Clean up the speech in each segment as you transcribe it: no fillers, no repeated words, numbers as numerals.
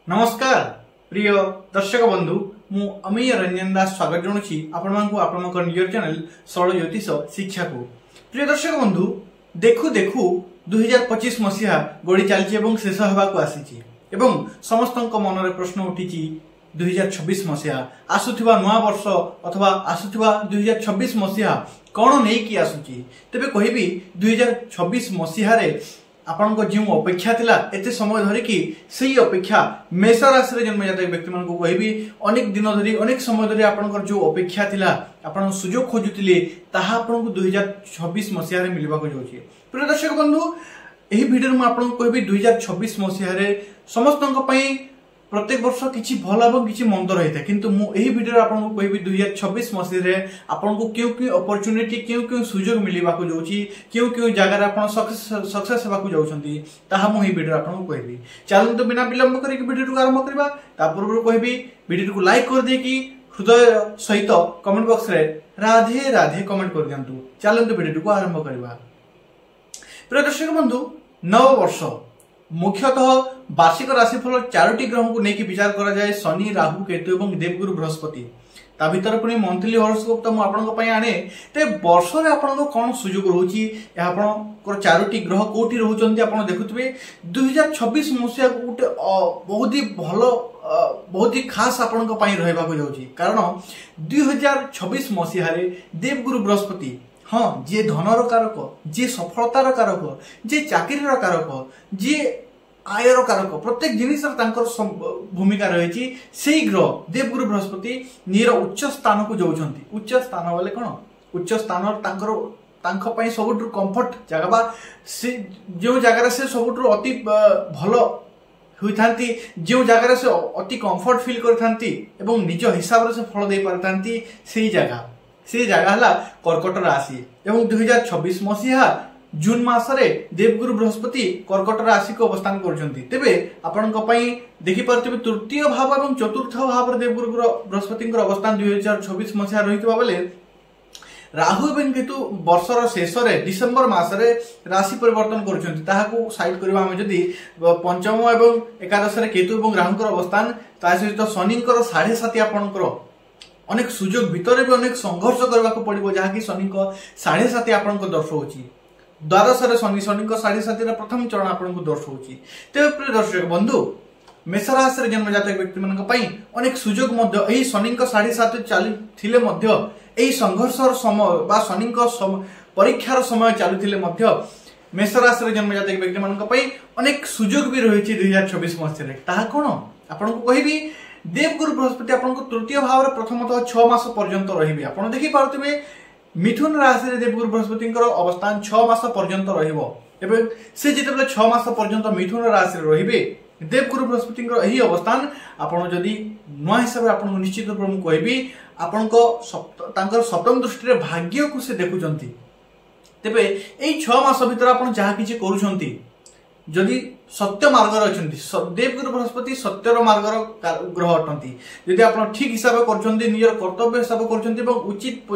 नमस्कार प्रिय दर्शक बंधु मु अमीय रंजन दास स्वागत जनाऊँगी आपण निजर चैनल सरल ज्योतिष शिक्षा को। प्रिय दर्शक बंधु देखु देखु 2025 मसीहा गड़ी चली शेष होगाक आसी समस्त मन में प्रश्न उठी 2026 मसीहा आसुथिबा नुआ वर्ष अथवा आसुथिबा 2026 मसीहा कौन नहीं कि आसुची तेबे कहिबी 2026 मसीहा रे आपण जो अपेक्षा थिला एते समय धरिकी सही अपेक्षा मेष राशि रे जन्म जातक व्यक्ति मन को कहिबी अनेक दिन धरी अनेक समय धरी आपण जो अपेक्षा थिला आपण सुजोग खोजुतिले ताहा आपण को 2026 मसीहा रे मिलबा को जाउची। प्रिय दर्शक बंधु एही वीडियो में आपण को कहिबी 2026 मसीहा रे समस्तन पई प्रत्येक वर्ष किछि भल एवं किछि मंद रही था किंतु मु एही वीडियो रे आपन को कहबी 2026 मसीह रे आपन को क्यों अपॉर्चुनिटी क्यों सुजोग मिलिबा को जाउची क्यों जगह रे आपन सक्सेस हेबा को जाउछंती ताहा मु एही वीडियो रे आपन को कहबी। चलन तो बिना विलंब करी वीडियो को आरंभ करबा ता पूर्व कहबी वीडियो को लाइक कर दे कि हृदय सहित कमेंट बॉक्स रे राधे राधे कमेंट कर दियंतु। चलन तो वीडियो को आरंभ करबा। प्रिय दर्शक बंधु नव वर्ष मुख्यतः वार्षिक राशिफल चारोटी ग्रह को लेकिन विचार करा जाए शनि राहु केतु और देवगुरु बृहस्पति ता भीतर पुणी मंथली हॉरोस्कोप तो मुझे आने ते वर्ष में आपन कौन सुजोग रोची आपन चारोटी ग्रह कोठी रोचंती आपन देखुथिबे 2026 मसीहा गोटे बहुत ही भल बहुत ही खास आपन को पई रहबा को जाउची कारण 2026 मसीहा रे देवगुरु बृहस्पति हाँ जी धनर कारक जी सफलतार कारक जी चाकरीर कारक जी आयर कारक प्रत्येक जिनिस भूमिका रही से ग्रह देवगुरु बृहस्पति निर उच्च स्थान को जाउछंती। उच्च स्थान बोले कौन उच्च स्थान सबुठ कंफर्ट जगह से जो जगार से सबुठ अति भल होती जो जगार से अति कंफर्ट फील करथांती एवं निज हिसाब से फल दे पारथांती से जगह है कर्कट राशि एवं 2026 मसीहा जून मासरे देवगुरु बृहस्पति कर्कट राशि को अवस्थान करछंती। तेबे आपण देखि पारथिबे तृतीय भाव एवं चतुर्थ भाव देवगुरु बृहस्पति अवस्थान 2026 मसीहा रहितबा बेले राहु एवं केतु वर्षर शेष डिसेम्बर मासरे राशि परिवर्तन करछंती ताहाकू साइड करबा हम जदी पंचम एवं एकादश रे केतु एवं राहुंकर अवस्थान ता सहित शनिंकर 7.5 आपणकर अनेक सुजोग भितर भी अनेक संघर्ष करने को पड़ो जहाँकि शनि को 7.5 आपन को दर्शाऊँगी द्वादश शनि को 7.5 प्रथम चरण आपन को दर्शाऊँगी। तेज प्रिय दर्शक बंधु मेष राशि रे जन्म जातक व्यक्ति मान अनेक सुजोग शनि को 7.5 चली संघर्षर समय बा शनि परीक्षार समय चलुले मेष राशि रे जन्म जातक व्यक्ति मान अनेक सुजोग भी रही 2026 मसीह कौन आपन को कहबी देवगुरु बृहस्पति आपन को तृतीय भाव रे प्रथमतः 6 मास पर्यंत रहिबे। आपण देखि पारुथिबे मिथुन राशि रे देवगुरु बृहस्पति अवस्थान 6 मास पर्यंत रहिबो एबे से जेतेबेले 6 मास पर्यंत मिथुन राशि रे रहिबे देवगुरु बृहस्पति एही अवस्थान आपण जदी नुआ हिसाब रे आपण निश्चित रूप में कहबी आपण को तांकर सप्तम दृष्टि रे भाग्य को से देखुचंती। तेबे एही 6 मास भीतर आपण जहा किछि करूचंती जदि सत्य मार्गर अच्छा देवगुरु बृहस्पति सत्यर मार्गर ग्रह अटंती जदि आप ठीक हिसाब कर निजर कर्तव्य हिसाब कर उचित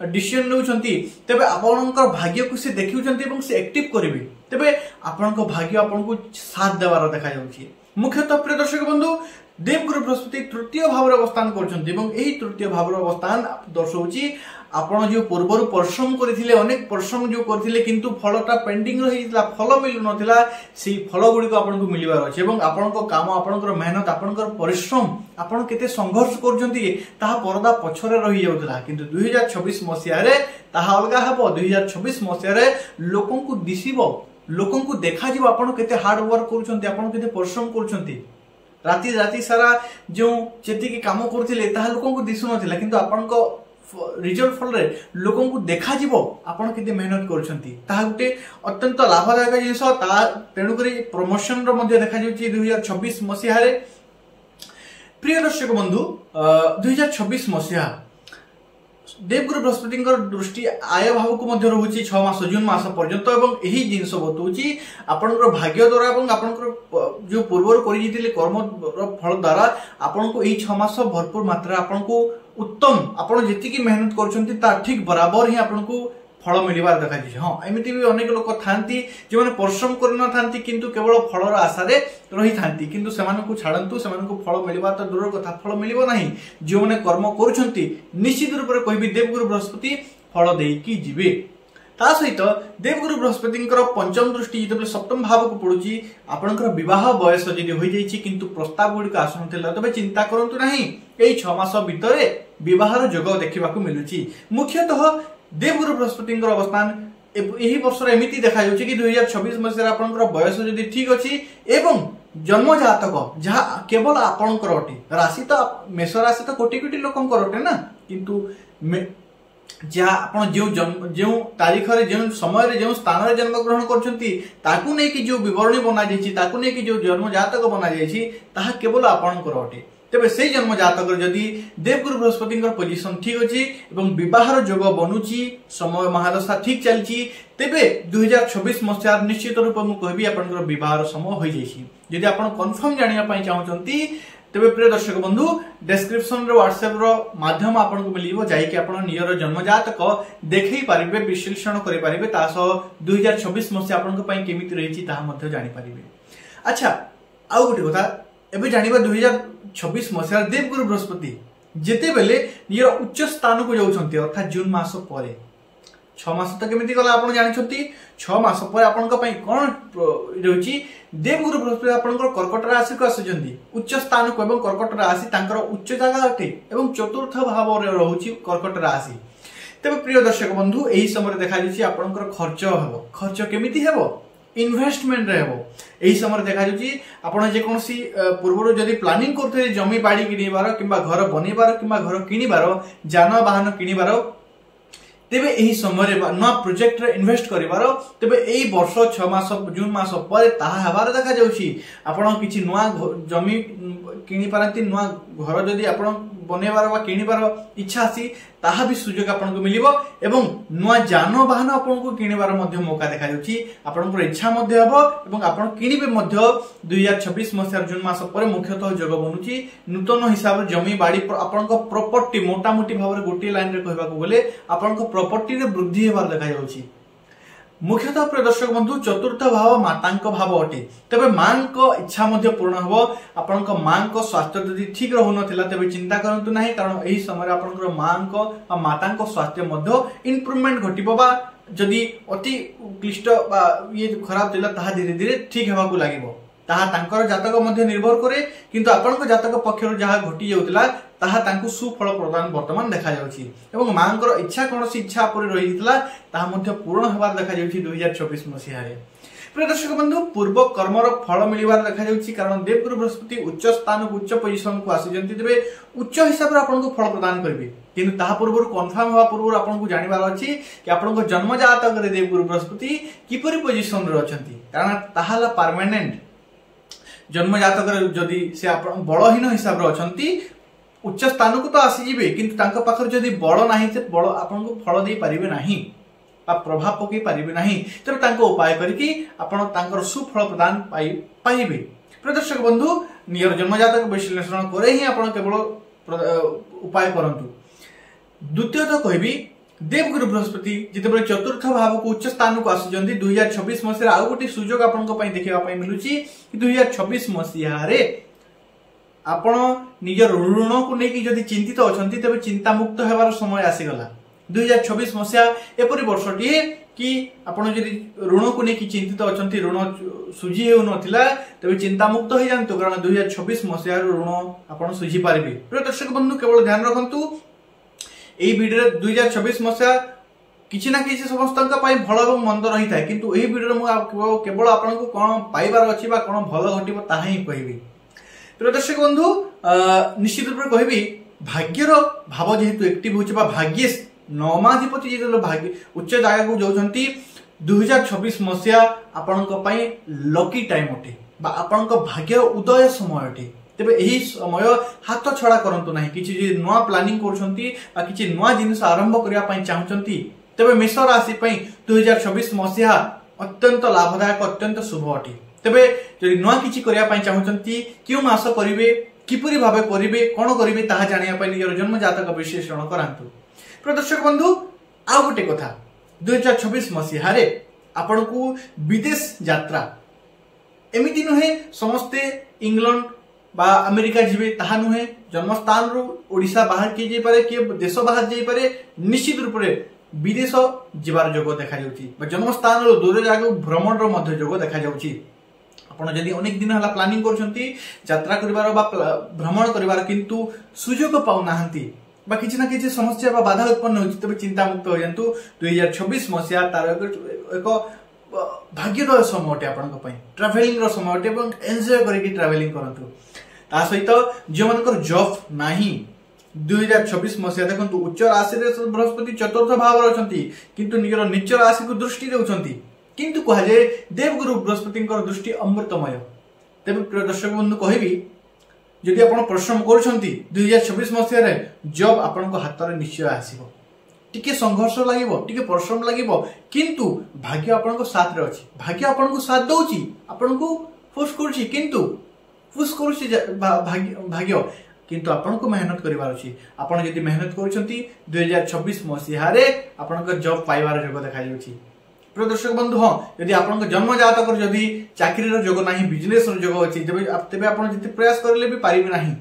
डिसीजन नौकरी तेबे आपणकर भाग्य को से देखुं से एक्टिव करेंगे तेबे आपण भाग्य आपन को साथ देवार देखा जाउछि। मुख्यतः प्रिय दर्शक बंधु देवगुरु बृहस्पति तृतीय भाव अवस्थान कर तृतीय भाव अवस्थान दर्शाऊँ आपण जो पूर्वर परिश्रम करथिले अनेक परिश्रम जो करथिले किंतु फलटा पेंडिंग रहितला फल मिलु नथिला से फल गुडी को आपन को मिलिबार अछि एवं आपन को काम आपन को मेहनत आपन को परिश्रम आपन केते संघर्ष करजंती ताहा परदा पछरे रहि जाउतला किंतु 2026 मसिया रे ताहा अलगा हबो 2026 मसिया रे लोकन को दिसिबो लोकन को देखा जिवो आपन केते हार्ड वर्क करजंती आपन केते परिश्रम करजंती राति राति सारा जो जेति के काम करथिले ताहा लोकन को दिसु नथिला किंतु आपन को रिजल्ट फल रे लोकन को देखा जिवो आपण केते मेहनत करछंती ता गुटे अत्यंत लाभदायक जिंस ता तेणु करी प्रमोशन रो मध्ये देखा जाउची 2026 मसीहा रे। प्रिय दर्शक बंधु 2026 मसीहा देवगुरु बृहस्पति दृष्टि आय भाव को मध्य रहुची 6 मास जून मास पर्यंत एवं यही जिनस बतौची आपनकर भाग्य द्वारा एवं आपनकर जो पूर्वर करिजितिले कर्म फल द्वारा आपन को एही 6 मास भरपूर मात्रा आपन को उत्तम आपण जेति की मेहनत करछंती ता ठीक बराबर ही आपन को फल मिलबार देखा जाए। हाँ एमती भी अनेक लोक था जो मैंने परिश्रम कर न था किंतु केवल फलर आशार रही था किंतु से छाड़ू से फल मिलवा तो दूर कथा फल मिल ना जो मैंने कर्म कर निश्चित रूप से कहबी देवगुरु बृहस्पति फल देकी जीवे। ता सहित देवगुरु बृहस्पति पंचम दृष्टि जो सप्तम भाव को पड़ुची आपंकर बह बयस जदि हो जाइए किंतु प्रस्ताव गुड़िक आसन तेज चिंता करूँ ना यही 6 मास भितर बहर जोग देखा मिलूँ। मुख्यतः देवगुरु बृहस्पति अवस्थान यही वर्ष एमती देखा कि 2026 मसीह आपंकर बयस जदि ठीक अच्छी एवं जन्म जातक जहाँ केवल आपणकर अटे राशि तो मेष राशि तो कोटी कोटी लोक अटे ना किंतु जहाँ आप जो तारीख जो समय जो स्थान जन्म ग्रहण कर जो विवरणी बना जाइए जो जन्म जातक बना जाइए केवल आपणकर अटे। तेबे से जन्म जातक जदि देवगुरु बृहस्पति पोजिशन ठीक अच्छी बहर जोग बनूची समय महादशा ठीक चलती तेबे 2026 मसीह निश्चित रूप में कहबी आपंकर बहर समय हो जाइए। जदि आप कन्फर्म जानापी चाहते तेबे प्रिय दर्शक बंधु डिस्क्रिप्शन रे व्हाट्सएप रो माध्यम आपको मिलिबो जाइके आपण नियर जन्म जातक देखै पारिबे विश्लेषण करि पारिबे ता सो 2026 मसीह आपन पई केमिति रहिछि ता मध्ये जानि पारिबे। अच्छा आउ गोटे कथा एबे जानिबा 2026 मसीह देवगुरु बृहस्पति जेते बेले नियर उच्च स्थान को जाउछन्ती अर्थात जून मास परे 6 मास तो केमिति गला आपण जानिछन्ती 6 मास परे आपन पई कोन रहउछि देवगुरु बृहस्पति आपनकर कर्कट राशि को आसुचंती उच्च स्थान को एवं कर्कट राशि तांकर उच्च जगह अटे एवं चतुर्थ भाव रे रहउछि कर्कट राशि। तबे प्रिय दर्शक बंधु एही समय देखा दिछि आपनकर खर्च हेबो खर्च केमिति हेबो इन्वेस्टमेंट रे हेबो एही समय देखा दिछि आपण जे कोनसी पूर्वरो जदी प्लानिंग करथे जमी बाड़ी किनिबार किबा घर बनेबार किबा घर किनिबार जान वाहन किनिबार तेबे एही समय नुआ प्रोजेक्ट रे इन्वेस्ट करिवार तेबे एही वर्ष 6 मास जून मास पर ताहा हेबार देखा जाउछि। आपण किछि नुआ जमी किनि पारंती नुआ घर जदी आपण बनेबार वा किनिबार इच्छा आसी ताहा भी सुजोग आपनको मिलिबो एवं नुआ जान वाहन आपनको किनिबार मध्ये मौका देखा जाउछि आपनको इच्छा मध्ये हबो एवं आपण किनिबे मध्ये 2026 मसिया जून मास पर मुख्यतः जोग बनुछि नूतन हिसाब रे जमी बाड़ी आपनको प्रॉपर्टी मोटा मोटी भाव रे गोटी लाइन रे कहबा को गले आपनको प्रॉपर्टी रे वृद्धि हेबार देखा जाउछि। मुख्यतः प्रिय दर्शक बंधु चतुर्थ भाव मातांक भाव अटे तेबे मांको इच्छा मध्ये पूर्ण हबो आपनक मांको स्वास्थ्य यदि ठीक रहु नथिला तेबे चिंता करंतु नाही कारण एही समय आपनकर मांको आ मातांको स्वास्थ्य मध्ये इंप्रूवमेंट घटिबो बा जदि अति क्लिष्ट बा ये खराब थिला ताहा धीरे धीरे ठीक हेबा को लागिबो ताहा तांकर जातक मध्ये निर्भर करे किंतु आपनक जातक पक्षरु जहा घटी जाउतिला ताहा तांकु सुफल प्रदान वर्तमान देखा जाउछि एवं मांकर इच्छा कोनसी इच्छा पर रहितला ताहा मध्ये पूर्ण हेबार देखा जाउछि 2026 मसिया रे। प्रिय दर्शक बंधु पूर्व कर्मर फल मिलिबार देखा जाउछि कारण देवगुरु बृहस्पति उच्च स्थान उच्च पोजीशन को आसी जंती तबे उच्च हिसाब रे आपनको फल प्रदान करबे किंतु ताहा पूर्व कन्फर्म होवा पूर्व आपनको जानिबार अछि कि आपनको जन्म जातक रे देवगुरु बृहस्पति किपरि पोजीशन रे अछंती कारण ताहाला परमानेंट जन्म जातक जदि से बड़हीन हिसाब रे अछंती उच्च स्थान को तो आसी जिबे किंतु तांका पाखर जदि बड़ नाही से बड़ आपनको फल दे परिबे नाही बा प्रभाव पकई परिबे नाही तबे तांको उपाय करिकि आपण तांकर सुफल प्रदान पाइबे। प्रदर्शक बंधु नियर जन्म जातक विश्लेषण करे ही आपण केवल उपाय करंतु। द्वितीयतः कहबी देवगुरु बृहस्पति जितेबेले चतुर्थ भाव को उच्च स्थान को आसुचंती 2026 मसीह आउ गोटे सुजोग आपनको पई देखिबा पई मिलुची कि 2026 मसीह रे आपण निजर ऋण को लेकिन जदि चिंतित अछंती तबे चिंता मुक्त हेबार समय आसीगला 2026 मसीहा एपरि वर्षटी कि आपण जदि ऋण को लेकिन चिंतित अछंती ऋण सुझी हेउ नथिला तबे चिंता मुक्त हो जानतो कारण 2026 मसीहा ऋण आपण सुझी पारिबे। प्रिय दर्शक बंधु केवल ध्यान रखंतु एई वीडियो रे 2026 मसीहा किछि ना किछि समस्तक पई भल एवं मंद रही थाए किंतु एई वीडियो रे मु केवल आपनको कोन पाइबार अछि बा कोन भल घटिबो ताहा ही कहबी। प्रिय दर्शक बंधु निश्चित रूप से कहबी भाग्यर भाव जेहेतु एक्टिव होछि बा भाग्य नवमाधिपति जेतलो भाग्य उच्च जगह को जाउछंती 2026 मसिया आपनक पई लकी टाइम अटे बा आपनक भाग्यर उदय समय अटे तेबे एही समय हाथ छड़ा करंतु नाही किछि जे नवा प्लानिंग करछंती बा किछि नवा जिनिस आरंभ करिया पई चाहछंती तेबे मेष राशि पई 2026 मसिया अत्यंत लाभदायक अत्यंत शुभ अटे। तेबे जदि नुआ किछि करिया पई चाहछंती क्यों मास करिवे किपरि भाबे करिवे कोन करिवे ताहा जानिया पई निजर जन्म जातक विश्लेषण करांतु। प्रदर्शक बंधु आ गोटे कथा 2026 मसीहारे आपण को विदेश यात्रा एमिति नुहे समस्ते इंग्लैंड बा अमेरिका जीवे ताहा नुहे जन्मस्थान रु ओडिशा बाहर किए जाई पारे किए देश बाहर जाई पारे निश्चित रूप से विदेश जीवार जोग देखा जाउची बा जन्मस्थान रु दूर जागा भ्रमण रो मध्य जोग देखा जाउची। आपण जदि अनेक दिन हला प्लानिंग करछंती यात्रा करिवार बा भ्रमण करिवार किंतु सुयोग पाउ नाहंती बा किछि ना किछि समस्या बा बाधा उत्पन्न होछि तबे चिंता मुक्त हो जंतु 2026 मसिया तार एक भाग्यदय समय आपण ट्रावेलिंग रो समय एवं एंजॉय करके ट्रावेलिंग करंतु ता सहित जो मानकर जॉब नाही 2026 मसिया देखंतु उच्च राशि रे बृहस्पति चतुर्थ भाव रे अछंती किंतु निजर नीच राशि को दृष्टि देउछंती किंतु कहा जाय देवगुरु बृहस्पति दृष्टि अमृतमय। तेबे प्रिय दर्शक बंधु कहबी जदि आपण परिश्रम करूछंती 2026 मसिया रे जॉब आपण को हाथ रे निश्चय आसीबो टिके संघर्ष लागिबो टिके परिश्रम लागिबो किंतु भाग्य आपण को साथ रे अछि भाग्य आपण को साथ दउची आपण को पुश करूची किंतु पुश करूची भाग्य किंतु आपण को मेहनत करिवार अछि। आपण जदि मेहनत करूछंती 2026 मसिया रे आपण को जॉब पाइबार योग देखा जाउची। प्रिय दर्शक बंधु हाँ यदि आपण जन्म जातक जदि चाकरी रो जोग नाही बिजनेस रो जोग अछि तेबे आपण जति प्रयास करले भी पारिबे नाही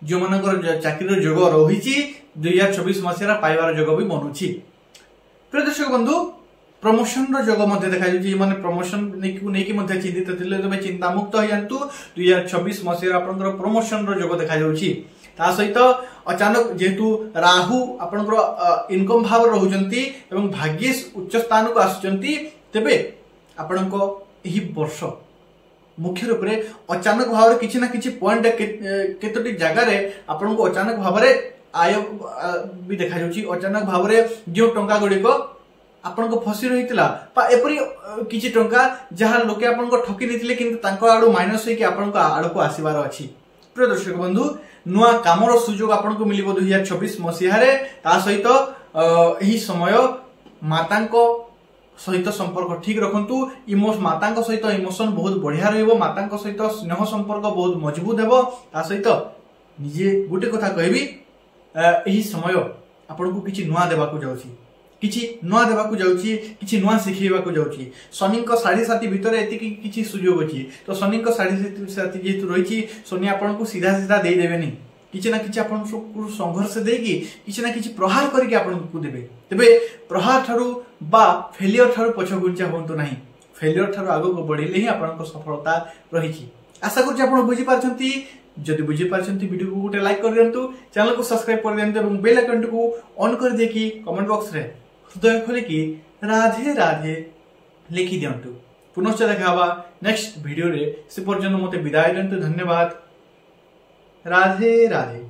जो मानकर चाकरी रो जोग रहिछि 2024 मसिया पाइबार जोग भी बनुछि। प्रिय दर्शक बंधु प्रमोशन रो जोग मध्ये देखा जाउछि माने प्रमोशन नेकी मध्ये चिंतित थिले तबे चिंता मुक्त हो जांतु 2026 मसिया आपनकर प्रमोशन रो जोग देखा जाउछि। ता सहित अचानक जेतु राहु आपनकर इनकम भाव रहुचंती एवं भाग्येश उच्च स्थान को आसुचंती तेबे आपनको एही वर्ष मुख्य रूप रे अचानक भाव रे किछि ना किछि पॉइंट केतोटी जगह रे आपनको अचानक भाव रे आय भी देखा जाउछि अचानक भाव रे जो टंका गुडी को आपनको फसी रहितला पा एपरी किछि टंका जहां लोके आपनको ठकी निथिले किंतु तांको आडू माइनस होई कि आपनको आडू को आसीबार अछि। प्रिय दर्शक बंधु नुआ कामर सुयोग आपनको मिलिबो 2026 मसिया रे ता सहित एही समय मातांको सहित संपर्क ठीक रखंतु मातांको सहित इमोशन बहुत बढ़िया रहइबो मातांको सहित स्नेह संपर्क बहुत मजबूत हेबो ता सहित निजे गुटे कथा कहबी एही समय आपनको किछि नुआ देबाकू जाउछि किछि नुआ देबाकू जाउछि किछि नुआ सिखैबाकू जाउछि शनि को 7.5 भीतर एति किछि सुयोग अछि तो शनि को 7.5 जेतु रहिछि शनि आपनको सीधा सीधा देई देबेनी किछि ना किछि आपनको संघर्ष देगी किछि ना किछि प्रहार करके आपनको देबे तबे प्रहार थारु बा फेलियर थारु पछ गुंचा होंतु नाही फेलियर थारु आगो को बढ़िले ही आपनको सफलता रहिछि। आशा करछि आपण बुझि पारछंती जदि बुझी पारछंती वीडियो को गोटे लाइक कर दियंतु चैनल को सब्सक्राइब कर दियंतु एवं बेल आइकन को ऑन कर देकी कमेंट बॉक्स रे हृदय खोले कि राधे राधे लिखि दियंतु। पुनश्च देखाबा नेक्स्ट वीडियो रे से पर्यंत मते विदाय दियंतु। धन्यवाद। राधे राधे।